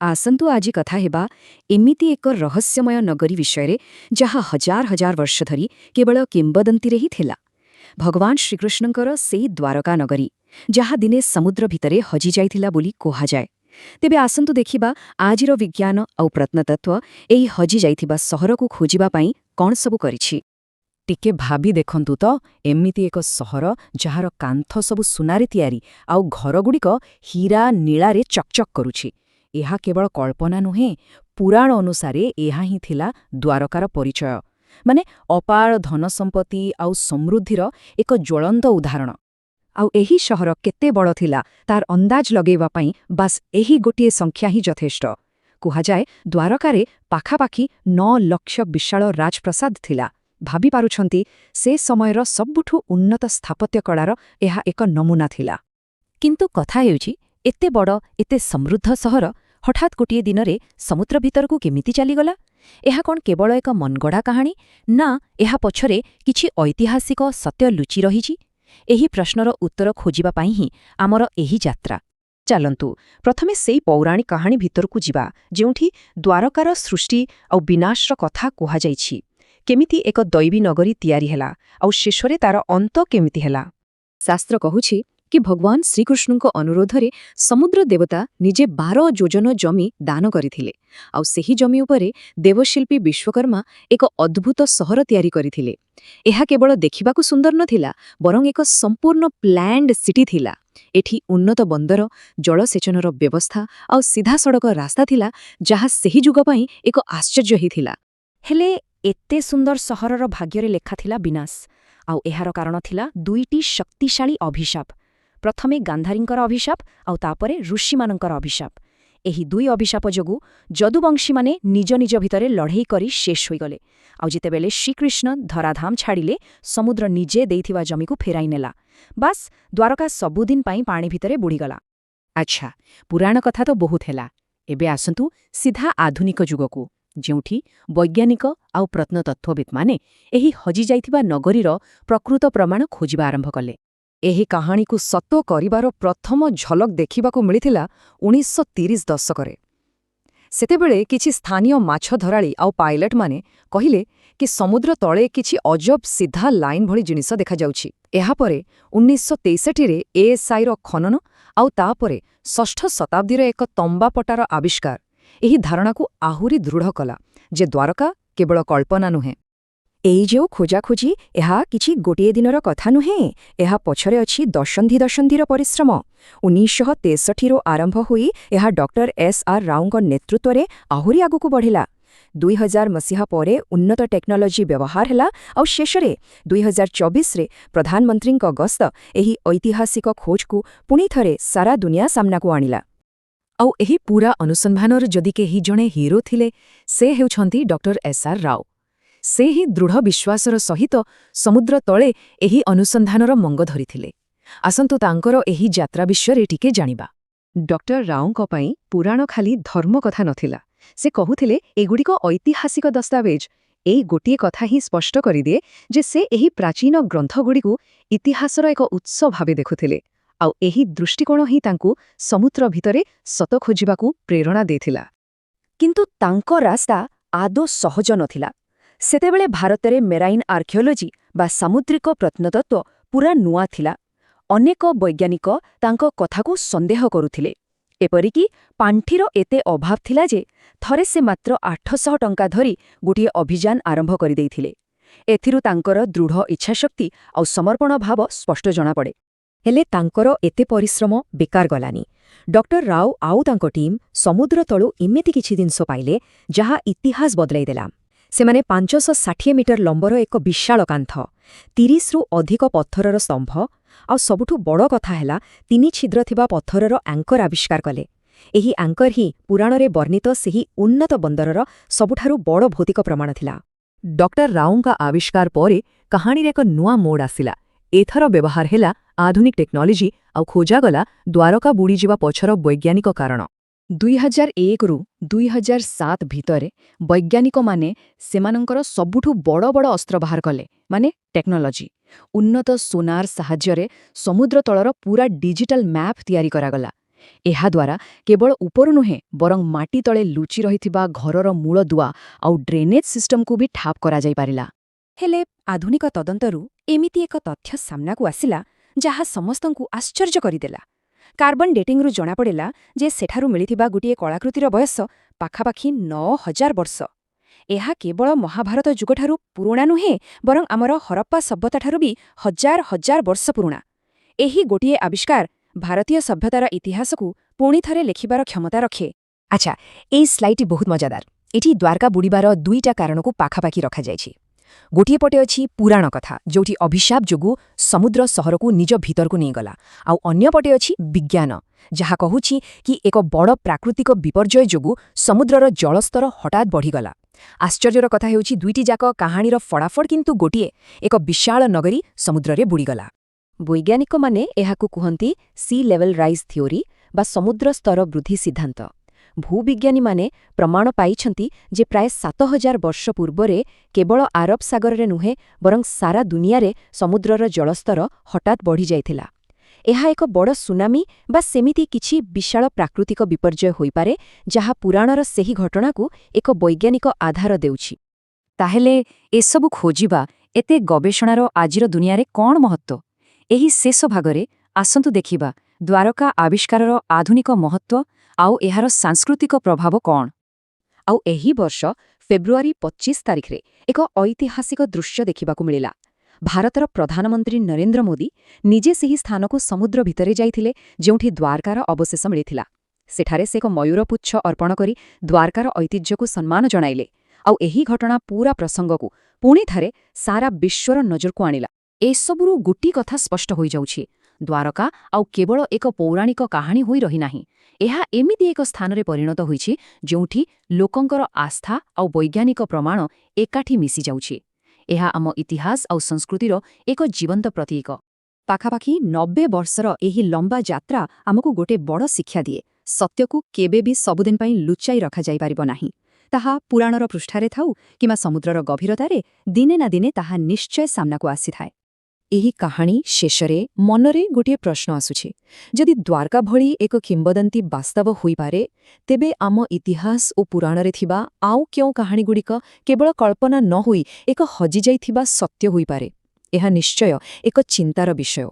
ଆସନ୍ତୁ ଆଜି କଥା ହେବା ଏମିତି ଏକ ରହସ୍ୟମୟ ନଗରୀ ବିଷୟରେ ଯାହା ହଜାର ହଜାର ବର୍ଷ ଧରି କେବଳ କିମ୍ବଦନ୍ତୀରେ ହିଁ ଥିଲା। ଭଗବାନ ଶ୍ରୀକୃଷ୍ଣଙ୍କର ସେହି ଦ୍ୱାରକା ନଗରୀ ଯାହା ଦିନେ ସମୁଦ୍ର ଭିତରେ ହଜିଯାଇଥିଲା ବୋଲି କୁହାଯାଏ। ତେବେ ଆସନ୍ତୁ ଦେଖିବା ଆଜିର ବିଜ୍ଞାନ ଆଉ ପ୍ରତ୍ନତତ୍ତ୍ୱ ଏହି ହଜିଯାଇଥିବା ସହରକୁ ଖୋଜିବା ପାଇଁ କ'ଣ ସବୁ କରିଛି। ଟିକେ ଭାବି ଦେଖନ୍ତୁ ତ, ଏମିତି ଏକ ସହର ଯାହାର କାନ୍ଥ ସବୁ ସୁନାରେ ତିଆରି ଆଉ ଘରଗୁଡ଼ିକ ହୀରା ନୀଳାରେ ଚକ୍ଚକ୍ କରୁଛି। ଏହା କେବଳ କଳ୍ପନା ନୁହେଁ, ପୁରାଣ ଅନୁସାରେ ଏହା ହିଁ ଥିଲା ଦ୍ୱାରକାର ପରିଚୟ, ମାନେ ଅପାର ଧନସମ୍ପତ୍ତି ଆଉ ସମୃଦ୍ଧିର ଏକ ଜ୍ୱଳନ୍ତ ଉଦାହରଣ। ଆଉ ଏହି ସହର କେତେ ବଡ଼ ଥିଲା ତାର ଅନ୍ଦାଜ ଲଗେଇବା ପାଇଁ ବାସ୍ ଏହି ଗୋଟିଏ ସଂଖ୍ୟା ହିଁ ଯଥେଷ୍ଟ। କୁହାଯାଏ ଦ୍ୱାରକାରେ ପାଖାପାଖି 9 ଲକ୍ଷ ବିଶାଳ ରାଜପ୍ରସାଦ ଥିଲା। ଭାବିପାରୁଛନ୍ତି, ସେ ସମୟର ସବୁଠୁ ଉନ୍ନତ ସ୍ଥାପତ୍ୟ କଳାର ଏହା ଏକ ନମୁନା ଥିଲା। କିନ୍ତୁ କଥା ହେଉଛି, ଏତେ ବଡ଼ ଏତେ ସମୃଦ୍ଧ ସହର ହଠାତ୍ ଗୋଟିଏ ଦିନରେ ସମୁଦ୍ର ଭିତରକୁ କେମିତି ଚାଲିଗଲା? ଏହା କ'ଣ କେବଳ ଏକ ମନଗଢ଼ା କାହାଣୀ, ନା ଏହା ପଛରେ କିଛି ଐତିହାସିକ ସତ୍ୟ ଲୁଚି ରହିଛି? ଏହି ପ୍ରଶ୍ନର ଉତ୍ତର ଖୋଜିବା ପାଇଁ ହିଁ ଆମର ଏହି ଯାତ୍ରା। ଚାଲନ୍ତୁ ପ୍ରଥମେ ସେହି ପୌରାଣିକ କାହାଣୀ ଭିତରକୁ ଯିବା, ଯେଉଁଠି ଦ୍ୱାରକାର ସୃଷ୍ଟି ଆଉ ବିନାଶର କଥା କୁହାଯାଇଛି। କେମିତି ଏକ ଦୈବୀ ନଗରୀ ତିଆରି ହେଲା, ଆଉ ଶେଷରେ ତାର ଅନ୍ତ କେମିତି ହେଲା। ଶାସ୍ତ୍ର କହୁଛି କି ଭଗବାନ ଶ୍ରୀକୃଷ୍ଣଙ୍କ ଅନୁରୋଧରେ ସମୁଦ୍ର ଦେବତା ନିଜେ 12 ଯୋଜନ ଜମି ଦାନ କରିଥିଲେ, ଆଉ ସେହି ଜମି ଉପରେ ଦେବଶିଳ୍ପୀ ବିଶ୍ୱକର୍ମା ଏକ ଅଦ୍ଭୁତ ସହର ତିଆରି କରିଥିଲେ। ଏହା କେବଳ ଦେଖିବାକୁ ସୁନ୍ଦର ନଥିଲା, ବରଂ ଏକ ସମ୍ପୂର୍ଣ୍ଣ ପ୍ଲାନ୍ଡ ସିଟି ଥିଲା। ଏଠି ଉନ୍ନତ ବନ୍ଦର, ଜଳସେଚନର ବ୍ୟବସ୍ଥା ଆଉ ସିଧାସଳଖ ରାସ୍ତା ଥିଲା, ଯାହା ସେହି ଯୁଗ ପାଇଁ ଏକ ଆଶ୍ଚର୍ଯ୍ୟ ହିଁ ଥିଲା। ହେଲେ ଏତେ ସୁନ୍ଦର ସହରର ଭାଗ୍ୟରେ ଲେଖାଥିଲା ବିନାଶ, ଆଉ ଏହାର କାରଣ ଥିଲା 2ଟି ଶକ୍ତିଶାଳୀ ଅଭିଶାପ। ପ୍ରଥମେ ଗାନ୍ଧାରୀଙ୍କର ଅଭିଶାପ, ଆଉ ତାପରେ ଋଷିମାନଙ୍କର ଅଭିଶାପ। ଏହି 2 ଅଭିଶାପ ଯୋଗୁଁ ଯଦୁବଂଶୀମାନେ ନିଜ ନିଜ ଭିତରେ ଲଢ଼େଇ କରି ଶେଷ ହୋଇଗଲେ, ଆଉ ଯେତେବେଳେ ଶ୍ରୀକୃଷ୍ଣ ଧରାଧାମ ଛାଡ଼ିଲେ, ସମୁଦ୍ର ନିଜେ ଦେଇଥିବା ଜମିକୁ ଫେରାଇ ନେଲା। ବାସ୍, ଦ୍ୱାରକା ସବୁଦିନ ପାଇଁ ପାଣି ଭିତରେ ବୁଡ଼ିଗଲା। ଆଚ୍ଛା, ପୁରାଣ କଥା ତ ବହୁତ ହେଲା। ଏବେ ଆସନ୍ତୁ ସିଧା ଆଧୁନିକ ଯୁଗକୁ, ଯେଉଁଠି ବୈଜ୍ଞାନିକ ଆଉ ପ୍ରତ୍ନତତ୍ତ୍ୱବିତ୍ମାନେ ଏହି ହଜିଯାଇଥିବା ନଗରୀର ପ୍ରକୃତ ପ୍ରମାଣ ଖୋଜିବା ଆରମ୍ଭ କଲେ। ଏହି କାହାଣୀକୁ ସତ କରିବାର ପ୍ରଥମ ଝଲକ ଦେଖିବାକୁ ମିଳିଥିଲା 1930 ଦଶକରେ। ସେତେବେଳେ କିଛି ସ୍ଥାନୀୟ ମାଛ ଧରାଳି ଆଉ ପାଇଲଟମାନେ କହିଲେ କି ସମୁଦ୍ର ତଳେ କିଛି ଅଜବ ସିଧା ଲାଇନ୍ ଭଳି ଜିନିଷ ଦେଖାଯାଉଛି। ଏହାପରେ 1963ରେ ଏଏସ୍ଆଇର ଖନନ, ଆଉ ତାପରେ 6ଠ ଶତାବ୍ଦୀର ଏକ ତମ୍ବାପଟାର ଆବିଷ୍କାର ଏହି ଧାରଣାକୁ ଆହୁରି ଦୃଢ଼ କଲା ଯେ ଦ୍ୱାରକା କେବଳ କଳ୍ପନା ନୁହେଁ। ଏଇ ଯେଉଁ ଖୋଜାଖୋଜି, ଏହା କିଛି ଗୋଟିଏ ଦିନର କଥା ନୁହେଁ। ଏହା ପଛରେ ଅଛି ଦଶନ୍ଧିର ପରିଶ୍ରମ। 1963ରୁ ଆରମ୍ଭ ହୋଇ ଏହା ଡକ୍ଟର ଏସ୍.ଆର୍. ରାଓଙ୍କ ନେତୃତ୍ୱରେ ଆହୁରି ଆଗକୁ ବଢ଼ିଲା। 2000 ମସିହା ପରେ ଉନ୍ନତ ଟେକ୍ନୋଲୋଜି ବ୍ୟବହାର ହେଲା, ଆଉ ଶେଷରେ 2024ରେ ପ୍ରଧାନମନ୍ତ୍ରୀଙ୍କ ଗସ୍ତ ଏହି ଐତିହାସିକ ଖୋଜକୁ ପୁଣି ଥରେ ସାରା ଦୁନିଆ ସାମ୍ନାକୁ ଆଣିଲା। ଆଉ ଏହି ପୂରା ଅନୁସନ୍ଧାନର ଯଦି କେହି ଜଣେ ହିରୋ ଥିଲେ, ସେ ହେଉଛନ୍ତି ଡକ୍ଟର ଏସ୍.ଆର୍. ରାଓ। ସେ ହିଁ ଦୃଢ଼ ବିଶ୍ୱାସର ସହିତ ସମୁଦ୍ର ତଳେ ଏହି ଅନୁସନ୍ଧାନର ମଙ୍ଗ ଧରିଥିଲେ। ଆସନ୍ତୁ ତାଙ୍କର ଏହି ଯାତ୍ରା ବିଷୟରେ ଟିକେ ଜାଣିବା। ଡକ୍ଟର ରାଓଙ୍କ ପାଇଁ ପୁରାଣ ଖାଲି ଧର୍ମ କଥା ନଥିଲା। ସେ କହୁଥିଲେ ଏଗୁଡ଼ିକ ଐତିହାସିକ ଦସ୍ତାବେଜ। ଏଇ ଗୋଟିଏ କଥା ହିଁ ସ୍ପଷ୍ଟ କରିଦିଏ ଯେ ସେ ଏହି ପ୍ରାଚୀନ ଗ୍ରନ୍ଥଗୁଡ଼ିକୁ ଇତିହାସର ଏକ ଉତ୍ସ ଭାବେ ଦେଖୁଥିଲେ, ଆଉ ଏହି ଦୃଷ୍ଟିକୋଣ ହିଁ ତାଙ୍କୁ ସମୁଦ୍ର ଭିତରେ ସତ ଖୋଜିବାକୁ ପ୍ରେରଣା ଦେଇଥିଲା। କିନ୍ତୁ ତାଙ୍କ ରାସ୍ତା ଆଦୌ ସହଜ ନଥିଲା। ସେତେବେଳେ ଭାରତରେ ମେରାଇନ୍ ଆର୍କିଓଲୋଜି ବା ସାମୁଦ୍ରିକ ପ୍ରତ୍ନତତ୍ତ୍ୱ ପୁରା ନୂଆ ଥିଲା। ଅନେକ ବୈଜ୍ଞାନିକ ତାଙ୍କ କଥାକୁ ସନ୍ଦେହ କରୁଥିଲେ। ଏପରିକି ପାଣ୍ଠିର ଏତେ ଅଭାବ ଥିଲା ଯେ ଥରେ ସେ ମାତ୍ର 800 ଟଙ୍କା ଧରି ଗୋଟିଏ ଅଭିଯାନ ଆରମ୍ଭ କରିଦେଇଥିଲେ। ଏଥିରୁ ତାଙ୍କର ଦୃଢ଼ ଇଚ୍ଛାଶକ୍ତି ଆଉ ସମର୍ପଣ ଭାବ ସ୍ପଷ୍ଟ ଜଣାପଡ଼େ। ହେଲେ ତାଙ୍କର ଏତେ ପରିଶ୍ରମ ବେକାର ଗଲାନି। ଡକ୍ଟର ରାଓ ଆଉ ତାଙ୍କ ଟିମ୍ ସମୁଦ୍ର ତଳୁ ଏମିତି କିଛି ଜିନିଷ ପାଇଲେ ଯାହା ଇତିହାସ ବଦଳାଇଦେଲା। ସେମାନେ 560 ମିଟର ଲମ୍ବର ଏକ ବିଶାଳ କାନ୍ଥ, 30ରୁ ଅଧିକ ପଥରର ସ୍ତମ୍ଭ, ଆଉ ସବୁଠୁ ବଡ଼ କଥା ହେଲା 3 ଛିଦ୍ର ଥିବା ପଥରର ଆଙ୍କର ଆବିଷ୍କାର କଲେ। ଏହି ଆଙ୍କର ହିଁ ପୁରାଣରେ ବର୍ଣ୍ଣିତ ସେହି ଉନ୍ନତ ବନ୍ଦରର ସବୁଠାରୁ ବଡ଼ ଭୌତିକ ପ୍ରମାଣ ଥିଲା। ଡକ୍ଟର ରାଓଙ୍କ ଆବିଷ୍କାର ପରେ କାହାଣୀରେ ଏକ ନୂଆ ମୋଡ଼ ଆସିଲା। ଏଥର ବ୍ୟବହାର ହେଲା ଆଧୁନିକ ଟେକ୍ନୋଲୋଜି, ଆଉ ଖୋଜାଗଲା ଦ୍ୱାରକା ବୁଡ଼ିଯିବା ପଛର ବୈଜ୍ଞାନିକ କାରଣ। 2001ରୁ 2007 ଭିତରେ ବୈଜ୍ଞାନିକମାନେ ସେମାନଙ୍କର ସବୁଠୁ ବଡ଼ ବଡ଼ ଅସ୍ତ୍ର ବାହାର କଲେ, ମାନେ ଟେକ୍ନୋଲୋଜି। ଉନ୍ନତ ସୁନାର ସାହାଯ୍ୟରେ ସମୁଦ୍ର ତଳର ପୁରା ଡିଜିଟାଲ ମ୍ୟାପ୍ ତିଆରି କରାଗଲା। ଏହାଦ୍ୱାରା କେବଳ ଉପରୁ ନୁହେଁ ବରଂ ମାଟି ତଳେ ଲୁଚି ରହିଥିବା ଘରର ମୂଳଦୁଆ ଆଉ ଡ୍ରେନେଜ୍ ସିଷ୍ଟମକୁ ବି ଠାପ୍ କରାଯାଇପାରିଲା। ହେଲେ ଆଧୁନିକ ତଦନ୍ତରୁ ଏମିତି ଏକ ତଥ୍ୟ ସାମ୍ନାକୁ ଆସିଲା ଯାହା ସମସ୍ତଙ୍କୁ ଆଶ୍ଚର୍ଯ୍ୟ କରିଦେଲା। କାର୍ବନ ଡେଟିଂରୁ ଜଣାପଡ଼ିଲା ଯେ ସେଠାରୁ ମିଳିଥିବା ଗୋଟିଏ କଳାକୃତିର ବୟସ ପାଖାପାଖି 9,000 ବର୍ଷ। ଏହା କେବଳ ମହାଭାରତ ଯୁଗଠାରୁ ପୁରୁଣା ନୁହେଁ ବରଂ ଆମର ହରପ୍ପା ସଭ୍ୟତାଠାରୁ ବି ହଜାର ହଜାର ବର୍ଷ ପୁରୁଣା। ଏହି ଗୋଟିଏ ଆବିଷ୍କାର ଭାରତୀୟ ସଭ୍ୟତାର ଇତିହାସକୁ ପୁଣିଥରେ ଲେଖିବାର କ୍ଷମତା ରଖେ। ଆଚ୍ଛା, ଏଇ ସ୍ଲାଇଡ୍ଟି ବହୁତ ମଜାଦାର। ଏଠି ଦ୍ୱାରକା ବୁଡ଼ିବାର ଦୁଇଟା କାରଣକୁ ପାଖାପାଖି ରଖାଯାଇଛି। ଗୋଟିଏ ପଟେ ଅଛି ପୁରାଣ କଥା, ଯୋଉଠି ଅଭିଶାପ ଯୋଗୁଁ ସମୁଦ୍ର ସହରକୁ ନିଜ ଭିତରକୁ ନେଇଗଲା, ଆଉ ଅନ୍ୟପଟେ ଅଛି ବିଜ୍ଞାନ, ଯାହା କହୁଛି କି ଏକ ବଡ଼ ପ୍ରାକୃତିକ ବିପର୍ଯ୍ୟୟ ଯୋଗୁଁ ସମୁଦ୍ରର ଜଳସ୍ତର ହଠାତ୍ ବଢ଼ିଗଲା। ଆଶ୍ଚର୍ଯ୍ୟର କଥା ହେଉଛି ଦୁଇଟିଯାକ କାହାଣୀର ଫଳାଫଳ କିନ୍ତୁ ଗୋଟିଏ, ଏକ ବିଶାଳ ନଗରୀ ସମୁଦ୍ରରେ ବୁଡ଼ିଗଲା। ବୈଜ୍ଞାନିକମାନେ ଏହାକୁ କୁହନ୍ତି ସି ଲେଭେଲ୍ ରାଇଜ୍ ଥିଓରି ବା ସମୁଦ୍ର ସ୍ତର ବୃଦ୍ଧି ସିଦ୍ଧାନ୍ତ। ଭୂବିଜ୍ଞାନୀମାନେ ପ୍ରମାଣ ପାଇଛନ୍ତି ଯେ ପ୍ରାୟ 7,000 ବର୍ଷ ପୂର୍ବରେ କେବଳ ଆରବ ସାଗରରେ ନୁହେଁ ବରଂ ସାରା ଦୁନିଆରେ ସମୁଦ୍ରର ଜଳସ୍ତର ହଠାତ୍ ବଢ଼ିଯାଇଥିଲା। ଏହା ଏକ ବଡ଼ ସୁନାମି ବା ସେମିତି କିଛି ବିଶାଳ ପ୍ରାକୃତିକ ବିପର୍ଯ୍ୟୟ ହୋଇପାରେ ଯାହା ପୁରାଣର ସେହି ଘଟଣାକୁ ଏକ ବୈଜ୍ଞାନିକ ଆଧାର ଦେଉଛି। ତାହେଲେ ଏସବୁ ଖୋଜିବା, ଏତେ ଗବେଷଣାର ଆଜିର ଦୁନିଆରେ କ'ଣ ମହତ୍ତ୍ୱ? ଏହି ଶେଷ ଭାଗରେ ଆସନ୍ତୁ ଦେଖିବା ଦ୍ୱାରକା ଆବିଷ୍କାରର ଆଧୁନିକ ମହତ୍ତ୍ୱ ଆଉ ଏହାର ସାଂସ୍କୃତିକ ପ୍ରଭାବ କ'ଣ। ଆଉ ଏହି ବର୍ଷ ଫେବୃଆରୀ 25 ତାରିଖରେ ଏକ ଐତିହାସିକ ଦୃଶ୍ୟ ଦେଖିବାକୁ ମିଳିଲା। ଭାରତର ପ୍ରଧାନମନ୍ତ୍ରୀ ନରେନ୍ଦ୍ର ମୋଦି ନିଜେ ସେହି ସ୍ଥାନକୁ ସମୁଦ୍ର ଭିତରେ ଯାଇଥିଲେ ଯେଉଁଠି ଦ୍ୱାରକାର ଅବଶେଷ ମିଳିଥିଲା। ସେଠାରେ ସେ ଏକ ମୟୂରପୁଚ୍ଛ ଅର୍ପଣ କରି ଦ୍ୱାରକାର ଐତିହ୍ୟକୁ ସମ୍ମାନ ଜଣାଇଲେ। ଆଉ ଏହି ଘଟଣା ପୂରା ପ୍ରସଙ୍ଗକୁ ପୁଣିଥରେ ସାରା ବିଶ୍ୱର ନଜରକୁ ଆଣିଲା। ଏସବୁରୁ ଗୋଟିଏ କଥା ସ୍ପଷ୍ଟ ହୋଇଯାଉଛି, ଦ୍ୱାରକା ଆଉ କେବଳ ଏକ ପୌରାଣିକ କାହାଣୀ ହୋଇ ରହିନାହିଁ। ଏହା ଏମିତି ଏକ ସ୍ଥାନରେ ପରିଣତ ହୋଇଛି ଯେଉଁଠି ଲୋକଙ୍କର ଆସ୍ଥା ଆଉ ବୈଜ୍ଞାନିକ ପ୍ରମାଣ ଏକାଠି ମିଶିଯାଉଛି। ଏହା ଆମ ଇତିହାସ ଆଉ ସଂସ୍କୃତିର ଏକ ଜୀବନ୍ତ ପ୍ରତୀକ। ପାଖାପାଖି 90 ବର୍ଷର ଏହି ଲମ୍ବା ଯାତ୍ରା ଆମକୁ ଗୋଟେ ବଡ଼ ଶିକ୍ଷା ଦିଏ। ସତ୍ୟକୁ କେବେ ବି ସବୁଦିନ ପାଇଁ ଲୁଚାଇ ରଖାଯାଇପାରିବ ନାହିଁ। ତାହା ପୁରାଣର ପୃଷ୍ଠାରେ ଥାଉ କିମ୍ବା ସମୁଦ୍ରର ଗଭୀରତାରେ, ଦିନେ ନା ଦିନେ ତାହା ନିଶ୍ଚୟ ସାମ୍ନାକୁ ଆସିଥାଏ। ଏହି କାହାଣୀ ଶେଷରେ ମନରେ ଗୋଟିଏ ପ୍ରଶ୍ନ ଆସୁଛି, ଯଦି ଦ୍ୱାରକା ଭଳି ଏକ କିମ୍ବଦନ୍ତୀ ବାସ୍ତବ ହୋଇପାରେ, ତେବେ ଆମ ଇତିହାସ ଓ ପୁରାଣରେ ଥିବା ଆଉ କେଉଁ କାହାଣୀଗୁଡ଼ିକ କେବଳ କଳ୍ପନା ନ ହୋଇ ଏକ ହଜିଯାଇଥିବା ସତ୍ୟ ହୋଇପାରେ? ଏହା ନିଶ୍ଚୟ ଏକ ଚିନ୍ତାର ବିଷୟ।